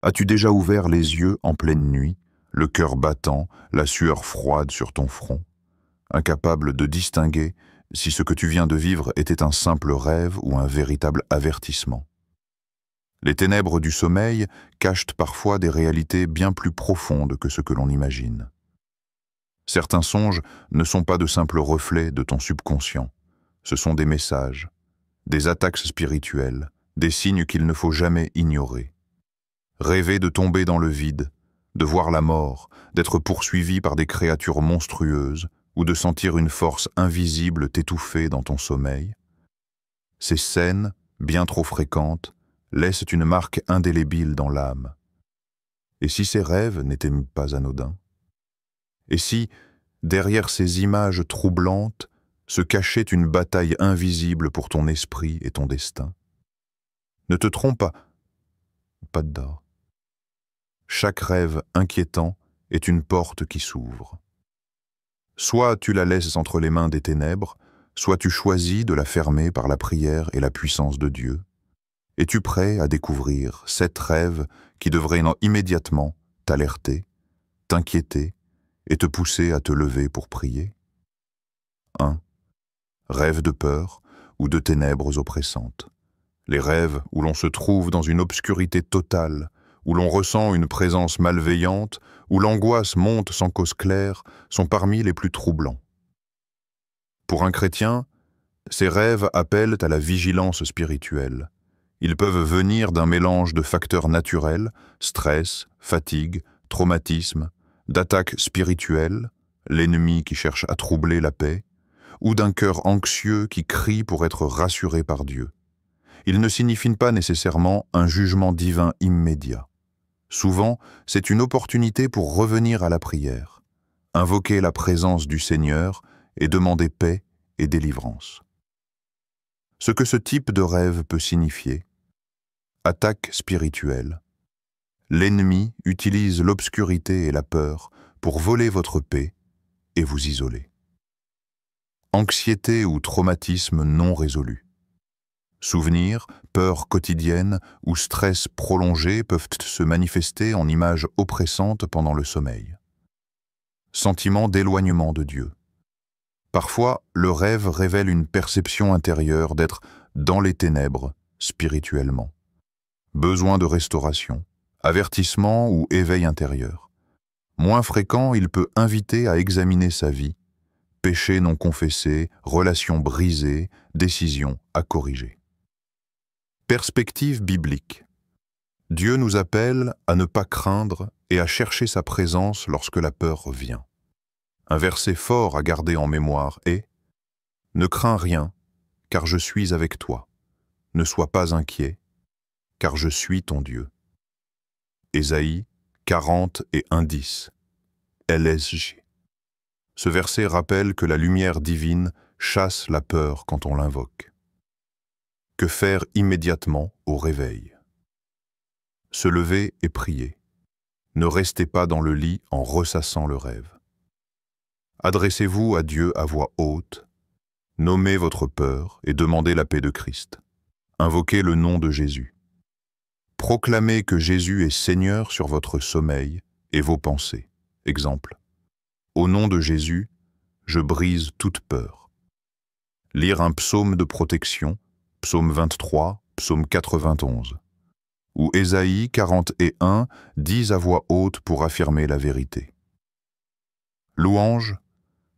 As-tu déjà ouvert les yeux en pleine nuit, le cœur battant, la sueur froide sur ton front, incapable de distinguer si ce que tu viens de vivre était un simple rêve ou un véritable avertissement? Les ténèbres du sommeil cachent parfois des réalités bien plus profondes que ce que l'on imagine. Certains songes ne sont pas de simples reflets de ton subconscient. Ce sont des messages, des attaques spirituelles, des signes qu'il ne faut jamais ignorer. Rêver de tomber dans le vide, de voir la mort, d'être poursuivi par des créatures monstrueuses ou de sentir une force invisible t'étouffer dans ton sommeil. Ces scènes, bien trop fréquentes, laissent une marque indélébile dans l'âme. Et si ces rêves n'étaient pas anodins? Et si, derrière ces images troublantes, se cachait une bataille invisible pour ton esprit et ton destin? Ne te trompe pas d'or. Chaque rêve inquiétant est une porte qui s'ouvre. Soit tu la laisses entre les mains des ténèbres, soit tu choisis de la fermer par la prière et la puissance de Dieu. Es-tu prêt à découvrir 7 rêves qui devraient immédiatement t'alerter, t'inquiéter et te pousser à te lever pour prier? 1. Rêve de peur ou de ténèbres oppressantes. Les rêves où l'on se trouve dans une obscurité totale, où l'on ressent une présence malveillante, où l'angoisse monte sans cause claire, sont parmi les plus troublants. Pour un chrétien, ces rêves appellent à la vigilance spirituelle. Ils peuvent venir d'un mélange de facteurs naturels, stress, fatigue, traumatisme, d'attaques spirituelles, l'ennemi qui cherche à troubler la paix, ou d'un cœur anxieux qui crie pour être rassuré par Dieu. Ils ne signifient pas nécessairement un jugement divin immédiat. Souvent, c'est une opportunité pour revenir à la prière, invoquer la présence du Seigneur et demander paix et délivrance. Ce que ce type de rêve peut signifier: attaque spirituelle. L'ennemi utilise l'obscurité et la peur pour voler votre paix et vous isoler. Anxiété ou traumatisme non résolu. Souvenirs, peurs quotidiennes ou stress prolongé peuvent se manifester en images oppressantes pendant le sommeil. Sentiment d'éloignement de Dieu. Parfois, le rêve révèle une perception intérieure d'être dans les ténèbres spirituellement. Besoin de restauration, avertissement ou éveil intérieur. Moins fréquent, il peut inviter à examiner sa vie, péchés non confessés, relations brisées, décisions à corriger. Perspective biblique. Dieu nous appelle à ne pas craindre et à chercher sa présence lorsque la peur vient. Un verset fort à garder en mémoire est « Ne crains rien, car je suis avec toi. Ne sois pas inquiet, car je suis ton Dieu. » Ésaïe 40 et 1:10. LSJ. Ce verset rappelle que la lumière divine chasse la peur quand on l'invoque. Que faire immédiatement au réveil? Se lever et prier. Ne restez pas dans le lit en ressassant le rêve. Adressez-vous à Dieu à voix haute. Nommez votre peur et demandez la paix de Christ. Invoquez le nom de Jésus. Proclamez que Jésus est Seigneur sur votre sommeil et vos pensées. Exemple. Au nom de Jésus, je brise toute peur. Lire un psaume de protection, psaume 23, psaume 91. Ou Ésaïe 41 disent à voix haute pour affirmer la vérité. Louange.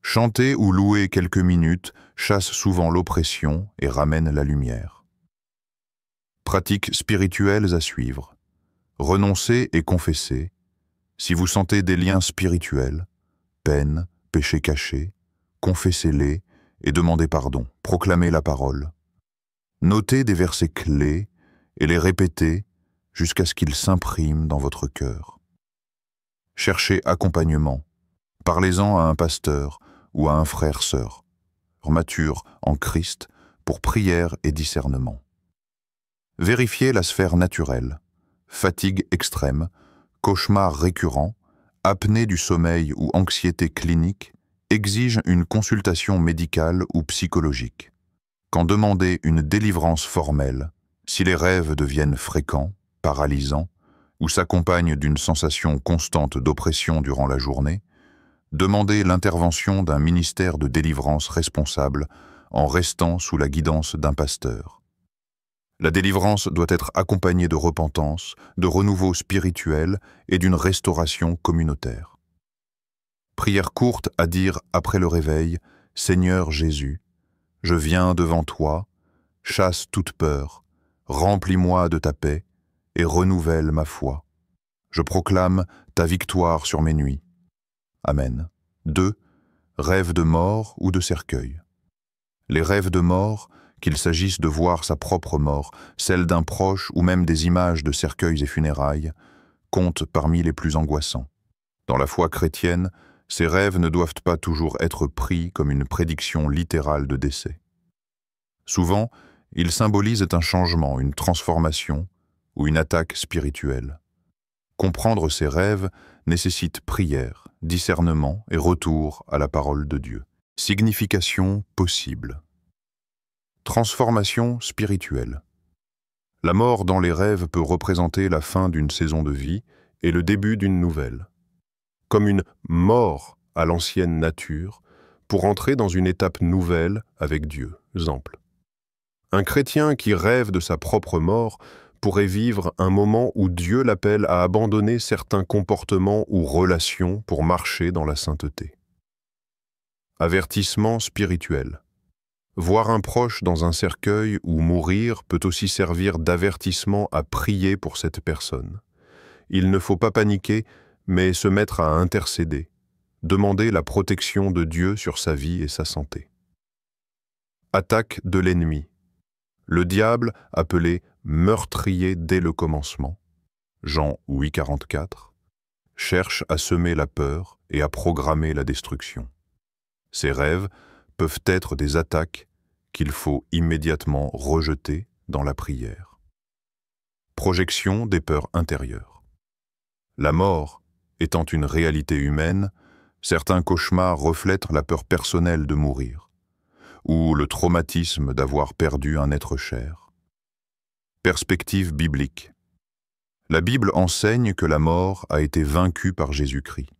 Chanter ou louer quelques minutes chasse souvent l'oppression et ramène la lumière. Pratiques spirituelles à suivre. Renoncez et confessez. Si vous sentez des liens spirituels, peine, péchés cachés, confessez-les et demandez pardon. Proclamez la parole. Notez des versets clés et les répétez jusqu'à ce qu'ils s'impriment dans votre cœur. Cherchez accompagnement. Parlez-en à un pasteur ou à un frère-sœur, mature en Christ, pour prière et discernement. Vérifiez la sphère naturelle. Fatigue extrême, cauchemars récurrents, apnée du sommeil ou anxiété clinique exigent une consultation médicale ou psychologique. Quand demandez une délivrance formelle, si les rêves deviennent fréquents, paralysants, ou s'accompagnent d'une sensation constante d'oppression durant la journée, demandez l'intervention d'un ministère de délivrance responsable en restant sous la guidance d'un pasteur. La délivrance doit être accompagnée de repentance, de renouveau spirituel et d'une restauration communautaire. Prière courte à dire après le réveil, « Seigneur Jésus, je viens devant toi, chasse toute peur, remplis-moi de ta paix et renouvelle ma foi. Je proclame ta victoire sur mes nuits. Amen. » 2. Rêve de mort ou de cercueil. Les rêves de mort, qu'il s'agisse de voir sa propre mort, celle d'un proche ou même des images de cercueils et funérailles, comptent parmi les plus angoissants. Dans la foi chrétienne, ces rêves ne doivent pas toujours être pris comme une prédiction littérale de décès. Souvent, ils symbolisent un changement, une transformation ou une attaque spirituelle. Comprendre ces rêves nécessite prière, discernement et retour à la parole de Dieu. Signification possible. Transformation spirituelle. La mort dans les rêves peut représenter la fin d'une saison de vie et le début d'une nouvelle. Comme une mort à l'ancienne nature pour entrer dans une étape nouvelle avec Dieu. Exemple. Un chrétien qui rêve de sa propre mort pourrait vivre un moment où Dieu l'appelle à abandonner certains comportements ou relations pour marcher dans la sainteté. Avertissement spirituel. Voir un proche dans un cercueil ou mourir peut aussi servir d'avertissement à prier pour cette personne. Il ne faut pas paniquer, mais se mettre à intercéder, demander la protection de Dieu sur sa vie et sa santé. Attaque de l'ennemi. Le diable, appelé meurtrier dès le commencement, Jean 8,44, cherche à semer la peur et à programmer la destruction. Ces rêves peuvent être des attaques qu'il faut immédiatement rejeter dans la prière. Projection des peurs intérieures. La mort étant une réalité humaine, certains cauchemars reflètent la peur personnelle de mourir, ou le traumatisme d'avoir perdu un être cher. Perspective biblique. La Bible enseigne que la mort a été vaincue par Jésus-Christ.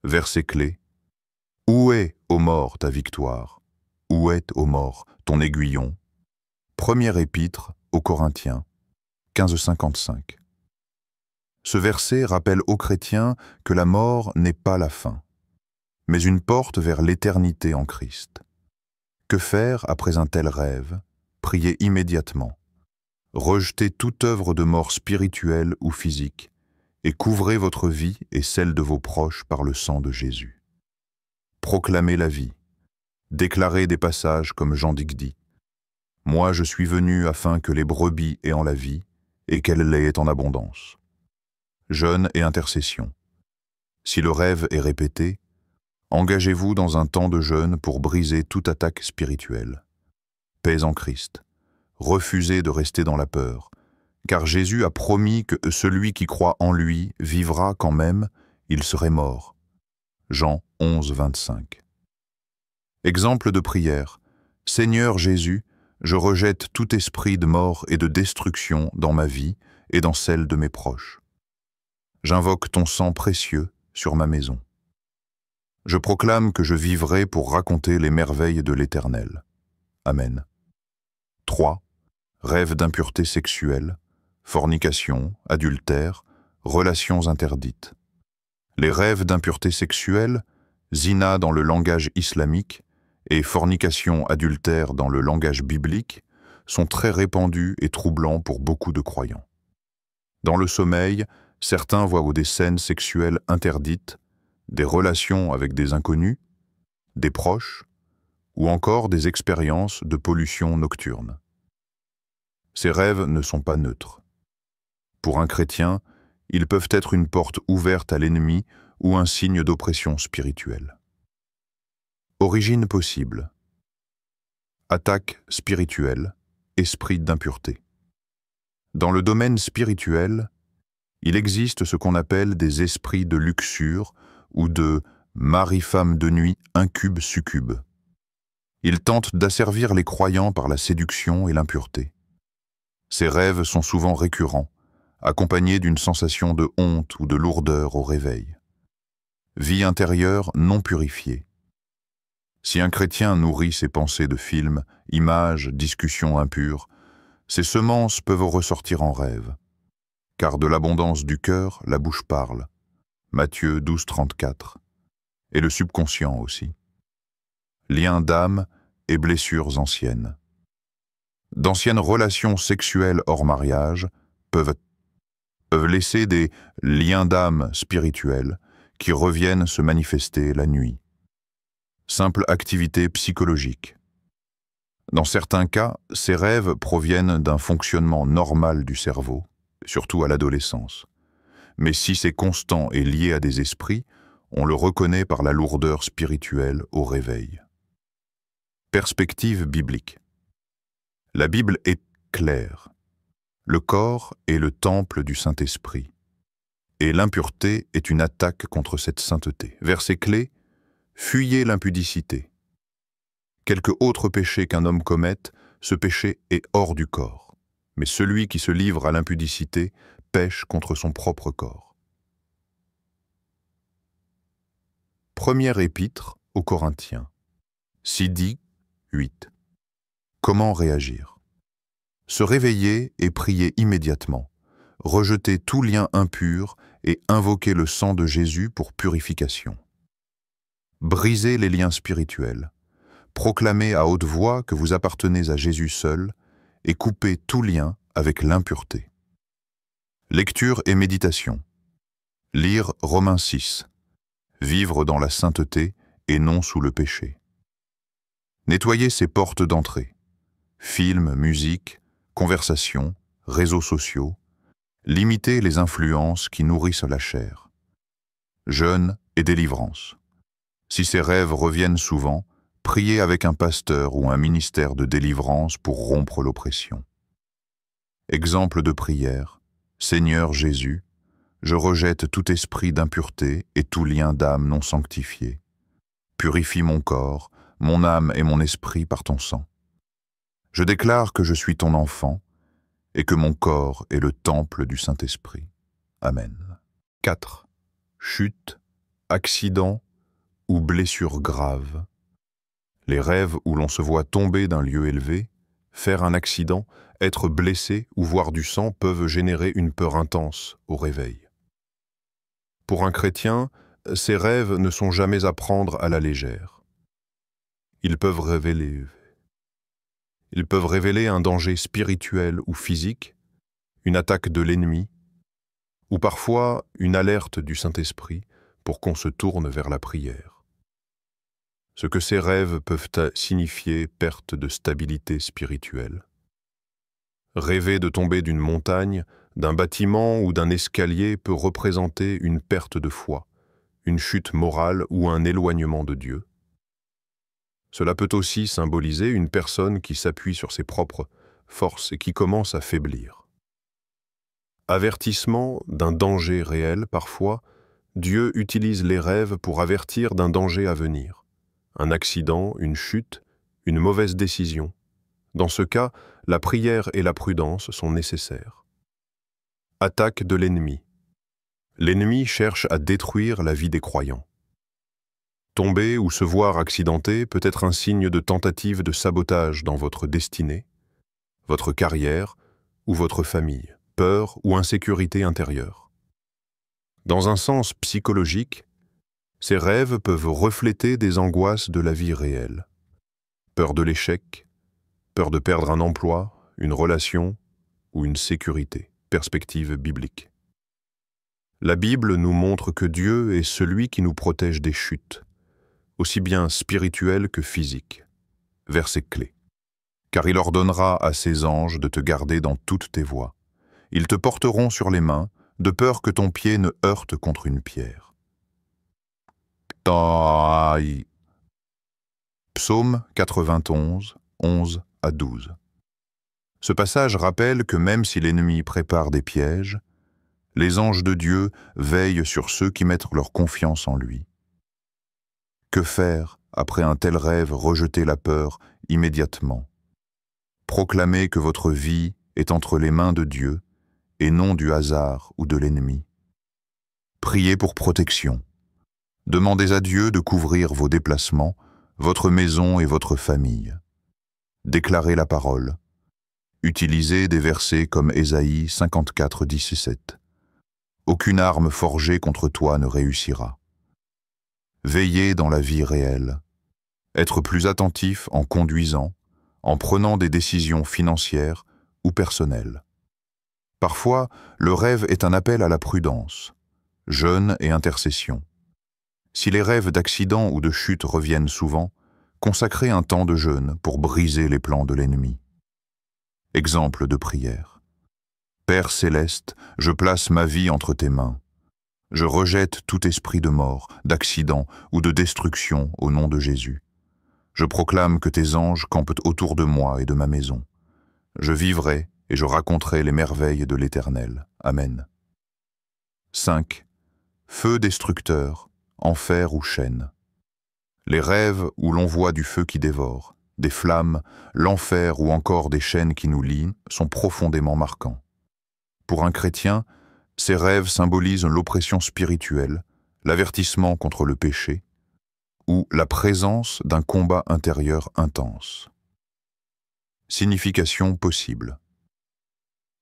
Verset clé. « Où est, ô mort, ta victoire? Où est, ô mort, ton aiguillon ?» Première épître aux Corinthiens, 15:55. Ce verset rappelle aux chrétiens que la mort n'est pas la fin, mais une porte vers l'éternité en Christ. Que faire après un tel rêve? Priez immédiatement. Rejetez toute œuvre de mort spirituelle ou physique et couvrez votre vie et celle de vos proches par le sang de Jésus. Proclamez la vie. Déclarez des passages comme Jean dit « Moi je suis venu afin que les brebis aient en la vie et qu'elles l'aient en abondance. » Jeûne et intercession. Si le rêve est répété, engagez-vous dans un temps de jeûne pour briser toute attaque spirituelle. Paix en Christ. Refusez de rester dans la peur, car Jésus a promis que celui qui croit en lui vivra quand même, il serait mort. Jean 11:25. Exemple de prière. Seigneur Jésus, je rejette tout esprit de mort et de destruction dans ma vie et dans celle de mes proches. J'invoque ton sang précieux sur ma maison. Je proclame que je vivrai pour raconter les merveilles de l'Éternel. Amen. 3. Rêve d'impureté sexuelle, fornication, adultère, relations interdites. Les rêves d'impureté sexuelle, zina dans le langage islamique et fornication adultère dans le langage biblique, sont très répandus et troublants pour beaucoup de croyants. Dans le sommeil, certains voient des scènes sexuelles interdites, des relations avec des inconnus, des proches, ou encore des expériences de pollution nocturne. Ces rêves ne sont pas neutres. Pour un chrétien, ils peuvent être une porte ouverte à l'ennemi ou un signe d'oppression spirituelle. Origine possible. Attaque spirituelle, esprit d'impureté. Dans le domaine spirituel, il existe ce qu'on appelle des esprits de luxure ou de mari-femme de nuit incube-succube. Ils tentent d'asservir les croyants par la séduction et l'impureté. Ces rêves sont souvent récurrents, accompagné d'une sensation de honte ou de lourdeur au réveil. Vie intérieure non purifiée. Si un chrétien nourrit ses pensées de films, images, discussions impures, ces semences peuvent ressortir en rêve. Car de l'abondance du cœur, la bouche parle. Matthieu 12, 34. Et le subconscient aussi. Liens d'âme et blessures anciennes. D'anciennes relations sexuelles hors mariage peuvent laisser des liens d'âme spirituels qui reviennent se manifester la nuit. Simple activité psychologique. Dans certains cas, ces rêves proviennent d'un fonctionnement normal du cerveau, surtout à l'adolescence. Mais si c'est constant et lié à des esprits, on le reconnaît par la lourdeur spirituelle au réveil. Perspective biblique. La Bible est claire. Le corps est le temple du Saint-Esprit. Et l'impureté est une attaque contre cette sainteté. Verset clé, fuyez l'impudicité. Quelque autre péché qu'un homme commette, ce péché est hors du corps. Mais celui qui se livre à l'impudicité pêche contre son propre corps. Première épître aux Corinthiens. Sidi 8. Comment réagir? Se réveiller et prier immédiatement, rejeter tout lien impur et invoquer le sang de Jésus pour purification. Briser les liens spirituels, proclamer à haute voix que vous appartenez à Jésus seul et couper tout lien avec l'impureté. Lecture et méditation. Lire Romains 6. Vivre dans la sainteté et non sous le péché. Nettoyer ses portes d'entrée. Films, musique, conversations, réseaux sociaux. Limiter les influences qui nourrissent la chair. Jeûne et délivrance. Si ces rêves reviennent souvent, priez avec un pasteur ou un ministère de délivrance pour rompre l'oppression. Exemple de prière. Seigneur Jésus, je rejette tout esprit d'impureté et tout lien d'âme non sanctifié. Purifie mon corps, mon âme et mon esprit par ton sang. Je déclare que je suis ton enfant et que mon corps est le temple du Saint-Esprit. Amen. 4. Chute, accident ou blessure grave. Les rêves où l'on se voit tomber d'un lieu élevé, faire un accident, être blessé ou voir du sang peuvent générer une peur intense au réveil. Pour un chrétien, ces rêves ne sont jamais à prendre à la légère. Ils peuvent révéler un danger spirituel ou physique, une attaque de l'ennemi, ou parfois une alerte du Saint-Esprit pour qu'on se tourne vers la prière. Ce que ces rêves peuvent signifier perte de stabilité spirituelle. Rêver de tomber d'une montagne, d'un bâtiment ou d'un escalier peut représenter une perte de foi, une chute morale ou un éloignement de Dieu. Cela peut aussi symboliser une personne qui s'appuie sur ses propres forces et qui commence à faiblir. Avertissement d'un danger réel, parfois, Dieu utilise les rêves pour avertir d'un danger à venir. Un accident, une chute, une mauvaise décision. Dans ce cas, la prière et la prudence sont nécessaires. Attaque de l'ennemi. L'ennemi cherche à détruire la vie des croyants. Tomber ou se voir accidenté peut être un signe de tentative de sabotage dans votre destinée, votre carrière ou votre famille, peur ou insécurité intérieure. Dans un sens psychologique, ces rêves peuvent refléter des angoisses de la vie réelle. Peur de l'échec, peur de perdre un emploi, une relation ou une sécurité. Perspective biblique. La Bible nous montre que Dieu est celui qui nous protège des chutes, aussi bien spirituelles que physiques. Verset clé. Car il ordonnera à ses anges de te garder dans toutes tes voies. Ils te porteront sur les mains, de peur que ton pied ne heurte contre une pierre. Psaume 91, 11 à 12. Ce passage rappelle que même si l'ennemi prépare des pièges, les anges de Dieu veillent sur ceux qui mettent leur confiance en lui. Que faire après un tel rêve? Rejeter la peur immédiatement. Proclamez que votre vie est entre les mains de Dieu et non du hasard ou de l'ennemi. Priez pour protection. Demandez à Dieu de couvrir vos déplacements, votre maison et votre famille. Déclarez la parole. Utilisez des versets comme Ésaïe 54, 17. Aucune arme forgée contre toi ne réussira. Veillez dans la vie réelle. Être plus attentif en conduisant, en prenant des décisions financières ou personnelles. Parfois, le rêve est un appel à la prudence, jeûne et intercession. Si les rêves d'accident ou de chute reviennent souvent, consacrez un temps de jeûne pour briser les plans de l'ennemi. Exemple de prière. Père céleste, je place ma vie entre tes mains. Je rejette tout esprit de mort, d'accident ou de destruction au nom de Jésus. Je proclame que tes anges campent autour de moi et de ma maison. Je vivrai et je raconterai les merveilles de l'Éternel. Amen. 5. Feu destructeur, enfer ou chaîne. Les rêves où l'on voit du feu qui dévore, des flammes, l'enfer ou encore des chaînes qui nous lient sont profondément marquants. Pour un chrétien, ces rêves symbolisent l'oppression spirituelle, l'avertissement contre le péché ou la présence d'un combat intérieur intense. Signification possible.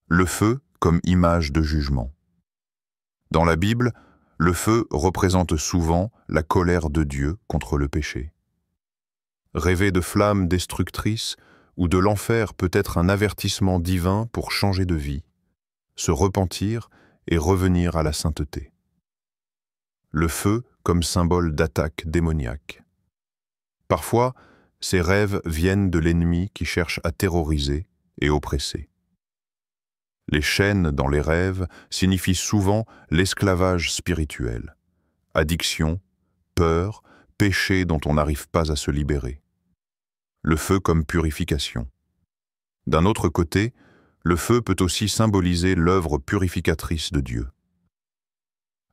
Le feu comme image de jugement. Dans la Bible, le feu représente souvent la colère de Dieu contre le péché. Rêver de flammes destructrices ou de l'enfer peut être un avertissement divin pour changer de vie, se repentir et revenir à la sainteté. Le feu comme symbole d'attaque démoniaque. Parfois, ces rêves viennent de l'ennemi qui cherche à terroriser et oppresser. Les chaînes dans les rêves signifient souvent l'esclavage spirituel, addiction, peur, péché dont on n'arrive pas à se libérer. Le feu comme purification. D'un autre côté, le feu peut aussi symboliser l'œuvre purificatrice de Dieu.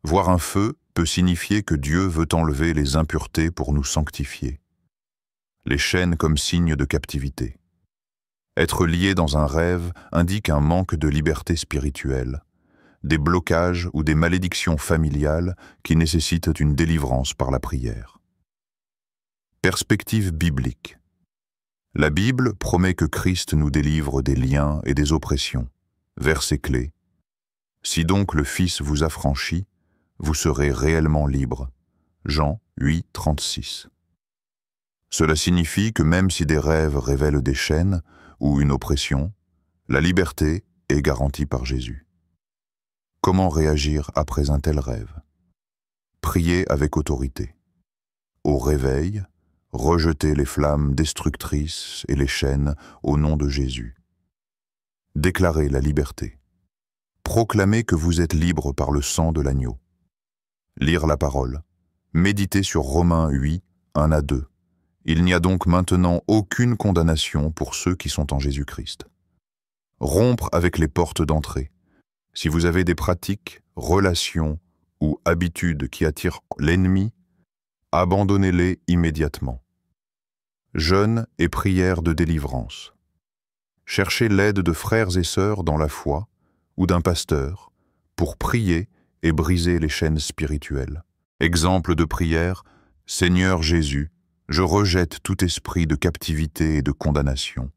Voir un feu peut signifier que Dieu veut enlever les impuretés pour nous sanctifier. Les chaînes comme signe de captivité. Être lié dans un rêve indique un manque de liberté spirituelle, des blocages ou des malédictions familiales qui nécessitent une délivrance par la prière. Perspective biblique. La Bible promet que Christ nous délivre des liens et des oppressions. Verset clé. Si donc le Fils vous affranchit, vous serez réellement libre. Jean 8, 36. Cela signifie que même si des rêves révèlent des chaînes ou une oppression, la liberté est garantie par Jésus. Comment réagir après un tel rêve? Prier avec autorité. Au réveil, rejetez les flammes destructrices et les chaînes au nom de Jésus. Déclarez la liberté. Proclamez que vous êtes libre par le sang de l'agneau. Lire la parole. Méditez sur Romains 8, 1 à 2. Il n'y a donc maintenant aucune condamnation pour ceux qui sont en Jésus-Christ. Rompre avec les portes d'entrée. Si vous avez des pratiques, relations ou habitudes qui attirent l'ennemi, abandonnez-les immédiatement. Jeûne et prière de délivrance. Cherchez l'aide de frères et sœurs dans la foi ou d'un pasteur pour prier et briser les chaînes spirituelles. Exemple de prière, Seigneur Jésus, je rejette tout esprit de captivité et de condamnation.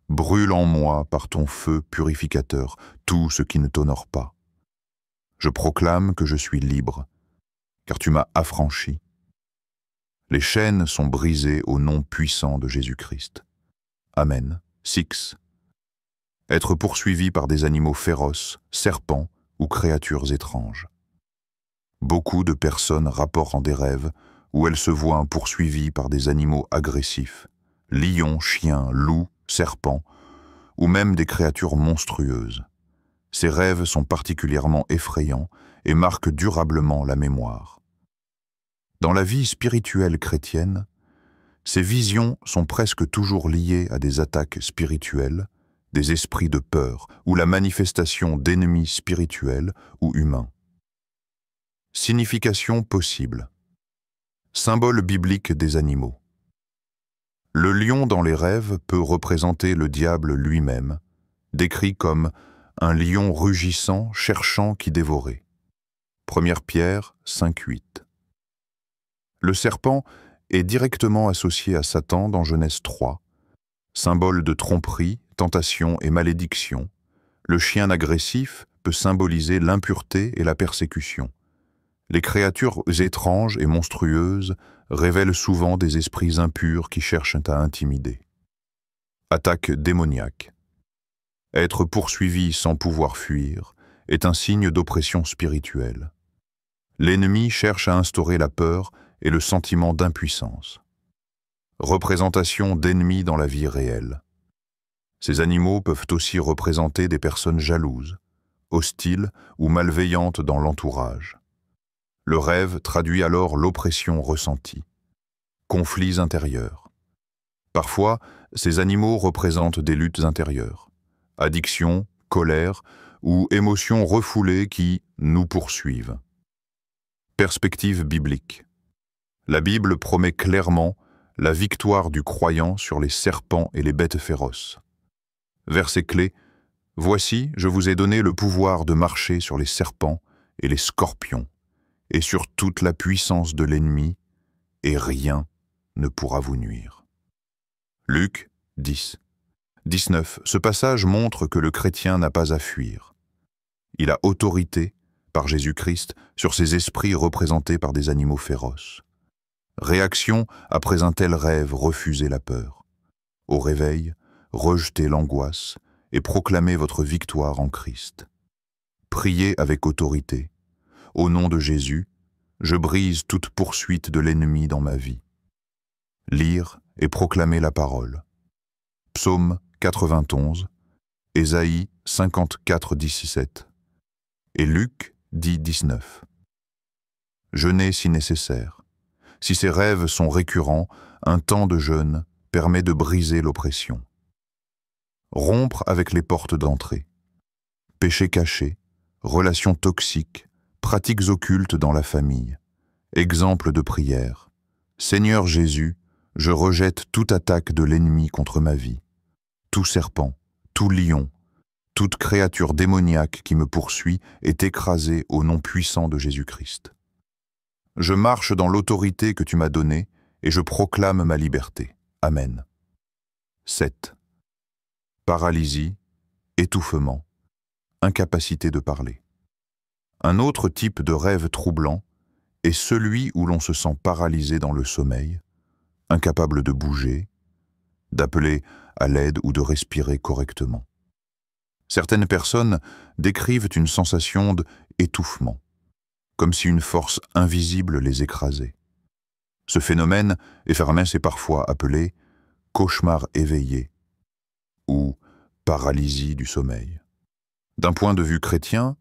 Brûle en moi par ton feu purificateur tout ce qui ne t'honore pas. Je proclame que je suis libre, car tu m'as affranchi. Les chaînes sont brisées au nom puissant de Jésus-Christ. Amen. 6. Être poursuivi par des animaux féroces, serpents ou créatures étranges. Beaucoup de personnes rapportent en des rêves où elles se voient poursuivies par des animaux agressifs, lions, chiens, loups, serpents, ou même des créatures monstrueuses. Ces rêves sont particulièrement effrayants et marquent durablement la mémoire. Dans la vie spirituelle chrétienne, ces visions sont presque toujours liées à des attaques spirituelles, des esprits de peur ou la manifestation d'ennemis spirituels ou humains. Signification possible. Symbole biblique des animaux. Le lion dans les rêves peut représenter le diable lui-même, décrit comme un lion rugissant, cherchant qui dévorer. 1 Pierre 5,8. Le serpent est directement associé à Satan dans Genèse 3, symbole de tromperie, tentation et malédiction. Le chien agressif peut symboliser l'impureté et la persécution. Les créatures étranges et monstrueuses révèlent souvent des esprits impurs qui cherchent à intimider. Attaque démoniaque. Être poursuivi sans pouvoir fuir est un signe d'oppression spirituelle. L'ennemi cherche à instaurer la peur et le sentiment d'impuissance. Représentation d'ennemis dans la vie réelle. Ces animaux peuvent aussi représenter des personnes jalouses, hostiles ou malveillantes dans l'entourage. Le rêve traduit alors l'oppression ressentie. Conflits intérieurs. Parfois, ces animaux représentent des luttes intérieures, addiction, colère ou émotions refoulées qui nous poursuivent. Perspective biblique. La Bible promet clairement la victoire du croyant sur les serpents et les bêtes féroces. Verset clé, « Voici, je vous ai donné le pouvoir de marcher sur les serpents et les scorpions, et sur toute la puissance de l'ennemi, et rien ne pourra vous nuire. » Luc 10. 19. Ce passage montre que le chrétien n'a pas à fuir. Il a autorité, par Jésus-Christ, sur ces esprits représentés par des animaux féroces. Réaction après un tel rêve, refusez la peur. Au réveil, rejetez l'angoisse et proclamez votre victoire en Christ. Priez avec autorité. Au nom de Jésus, je brise toute poursuite de l'ennemi dans ma vie. Lire et proclamer la parole. Psaume 91, Ésaïe 54, 17 et Luc 10, 19. Jeûnez si nécessaire. Si ces rêves sont récurrents, un temps de jeûne permet de briser l'oppression. Rompre avec les portes d'entrée. Péchés cachés, relations toxiques, pratiques occultes dans la famille. Exemple de prière. Seigneur Jésus, je rejette toute attaque de l'ennemi contre ma vie. Tout serpent, tout lion, toute créature démoniaque qui me poursuit est écrasée au nom puissant de Jésus-Christ. Je marche dans l'autorité que tu m'as donnée et je proclame ma liberté. Amen. 7. Paralysie, étouffement, incapacité de parler. Un autre type de rêve troublant est celui où l'on se sent paralysé dans le sommeil, incapable de bouger, d'appeler à l'aide ou de respirer correctement. Certaines personnes décrivent une sensation d'étouffement, comme si une force invisible les écrasait. Ce phénomène est parfois appelé cauchemar éveillé ou paralysie du sommeil. D'un point de vue chrétien,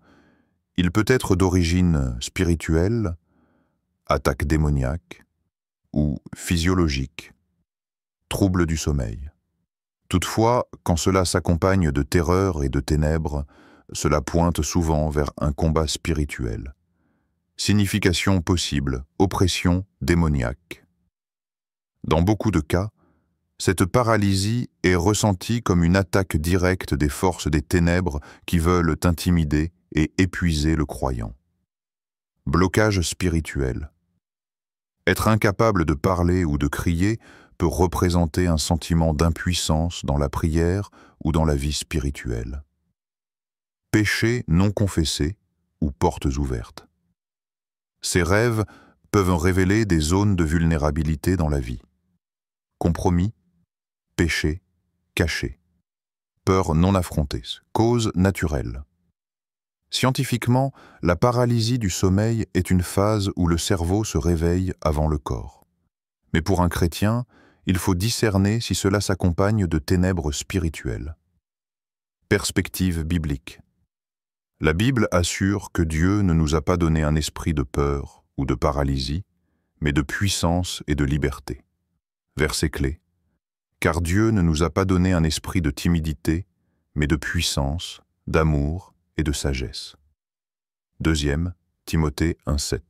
il peut être d'origine spirituelle, attaque démoniaque ou physiologique, trouble du sommeil. Toutefois, quand cela s'accompagne de terreur et de ténèbres, cela pointe souvent vers un combat spirituel. Signification possible, oppression démoniaque. Dans beaucoup de cas, cette paralysie est ressentie comme une attaque directe des forces des ténèbres qui veulent intimider et épuiser le croyant. Blocage spirituel. Être incapable de parler ou de crier peut représenter un sentiment d'impuissance dans la prière ou dans la vie spirituelle. Péchés non confessés ou portes ouvertes. Ces rêves peuvent révéler des zones de vulnérabilité dans la vie. Compromis, péché, caché. Peur non affrontée, cause naturelle. Scientifiquement, la paralysie du sommeil est une phase où le cerveau se réveille avant le corps. Mais pour un chrétien, il faut discerner si cela s'accompagne de ténèbres spirituelles. Perspective biblique. La Bible assure que Dieu ne nous a pas donné un esprit de peur ou de paralysie, mais de puissance et de liberté. Verset clé. Car Dieu ne nous a pas donné un esprit de timidité, mais de puissance, d'amour et de sagesse. 2 Timothée 1,7.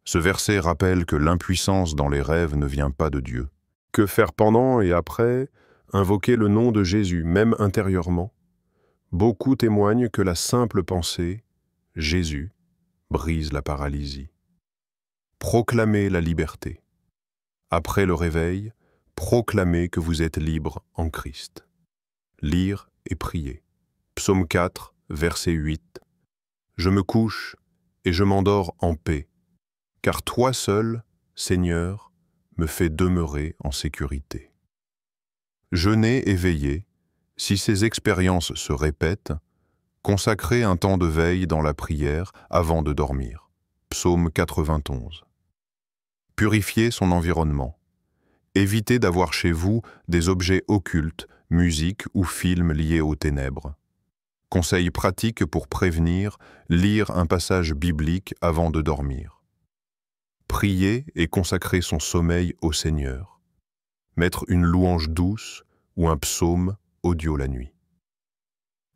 Ce verset rappelle que l'impuissance dans les rêves ne vient pas de Dieu. Que faire pendant et après? Invoquer le nom de Jésus, même intérieurement. Beaucoup témoignent que la simple pensée « Jésus » brise la paralysie. Proclamez la liberté. Après le réveil, proclamez que vous êtes libre en Christ. Lire et prier. Psaume 4, verset 8. Je me couche et je m'endors en paix, car toi seul, Seigneur, me fais demeurer en sécurité. Jeûner et veiller, si ces expériences se répètent, consacrez un temps de veille dans la prière avant de dormir. Psaume 91. Purifiez son environnement. Évitez d'avoir chez vous des objets occultes, musique ou films liés aux ténèbres. Conseil pratique pour prévenir, lire un passage biblique avant de dormir. Prier et consacrer son sommeil au Seigneur. Mettre une louange douce ou un psaume audio la nuit.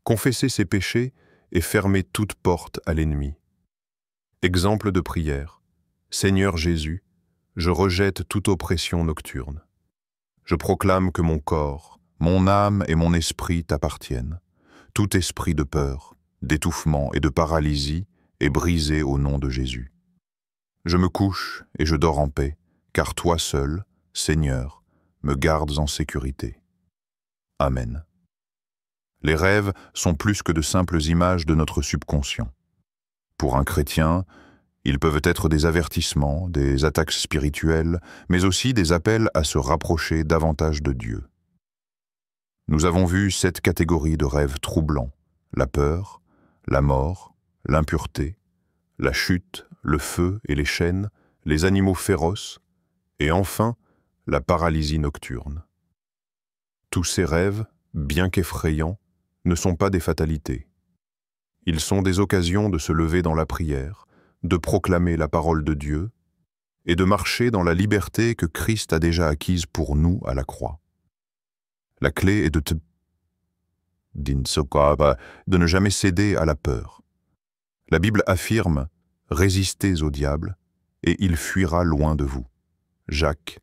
Confesser ses péchés et fermer toute porte à l'ennemi. Exemple de prière. Seigneur Jésus, je rejette toute oppression nocturne. Je proclame que mon corps, mon âme et mon esprit t'appartiennent. Tout esprit de peur, d'étouffement et de paralysie est brisé au nom de Jésus. Je me couche et je dors en paix, car toi seul, Seigneur, me gardes en sécurité. Amen. Les rêves sont plus que de simples images de notre subconscient. Pour un chrétien, ils peuvent être des avertissements, des attaques spirituelles, mais aussi des appels à se rapprocher davantage de Dieu. Nous avons vu 7 catégories de rêves troublants: la peur, la mort, l'impureté, la chute, le feu et les chaînes, les animaux féroces, et enfin, la paralysie nocturne. Tous ces rêves, bien qu'effrayants, ne sont pas des fatalités. Ils sont des occasions de se lever dans la prière, de proclamer la parole de Dieu et de marcher dans la liberté que Christ a déjà acquise pour nous à la croix. La clé est de ne jamais céder à la peur. La Bible affirme « Résistez au diable, et il fuira loin de vous ». Jacques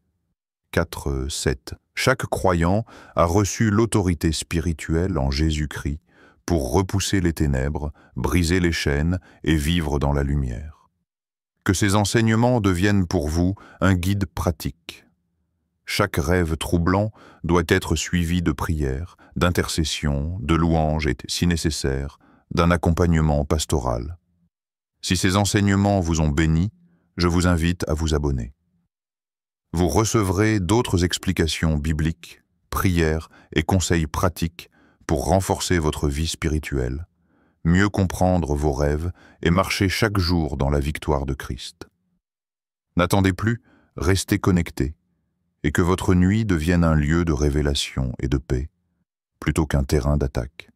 4, 7. Chaque croyant a reçu l'autorité spirituelle en Jésus-Christ pour repousser les ténèbres, briser les chaînes et vivre dans la lumière. Que ces enseignements deviennent pour vous un guide pratique. Chaque rêve troublant doit être suivi de prières, d'intercessions, de louanges et, si nécessaire, d'un accompagnement pastoral. Si ces enseignements vous ont béni, je vous invite à vous abonner. Vous recevrez d'autres explications bibliques, prières et conseils pratiques pour renforcer votre vie spirituelle, mieux comprendre vos rêves et marcher chaque jour dans la victoire de Christ. N'attendez plus, restez connectés, et que votre nuit devienne un lieu de révélation et de paix, plutôt qu'un terrain d'attaque.